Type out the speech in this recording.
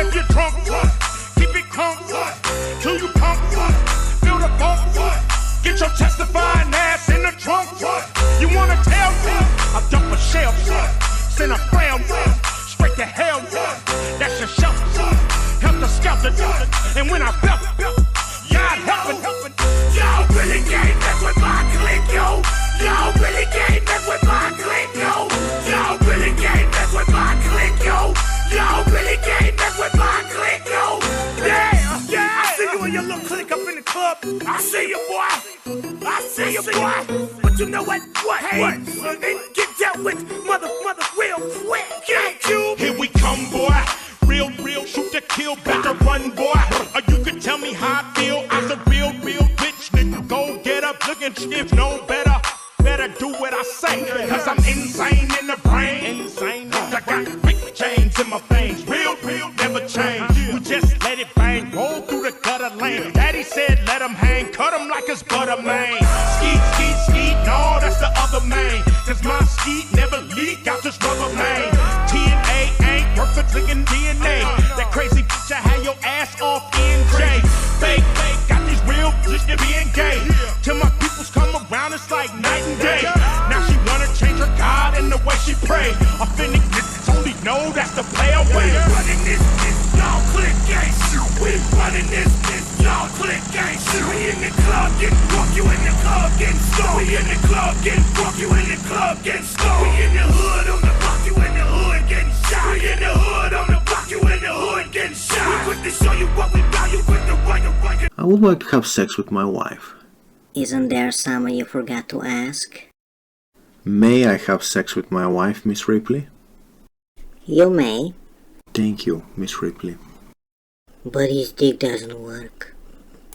If you're drunk, keep it crunk till you pump. Feel the funk. Get your testifying ass in the trunk. You wanna tell me? I dump a shell. Send a fram straight to hell. That's your shelter. Help the skelter. And when I belt, y'all helping. Y'all really can't mess with my clique, yo. Y'all really can't mess with my clique, yo. Y'all really can't mess with my clique, yo. Y'all really can't mess with my clique, yo. Yeah, yeah. I see you and your little clique up in the club. I see you, boy. I see you, boy. But you know what? Hey, and get dealt with, mother, real quick. Here we come, boy. Real, shoot to kill, better run, boy. Or you could tell me how I feel. I'm a real bitch, nigga. Go get up, looking stiff, no better. Better do what I say, cause I'm insane in the brain. Insane, I got big chains in my veins. Real, never change. You just let it bang, roll through the gutter lane. Daddy said let him hang, cut him like his butter, man. Skeet, no, that's the other man. Cause my skeet never leak out this rubber, man. TNA ain't perfect in DNA. That crazy bitch, I had your ass off NJ. Fake, got these real bitches to be engaged. Till my peoples come around, it's like night and day. Now she wanna change her God and the way she pray. Authentic niggas only know that's the play away. Running this, y'all click gang shoot. We running this, y'all click gang shoot. We in the club getting drunk, you in the club getting stoned. We in the club getting drunk, you in the club getting stoned. We in the hood on the block, you in the hood getting shot. We in the hood on the block, you in the hood getting shot. We quick to show you what we got, you quick to run, you run. I would like to have sex with my wife. Isn't there someone you forgot to ask? May I have sex with my wife, Miss Ripley? You may. Thank you, Miss Ripley. But his dick doesn't work.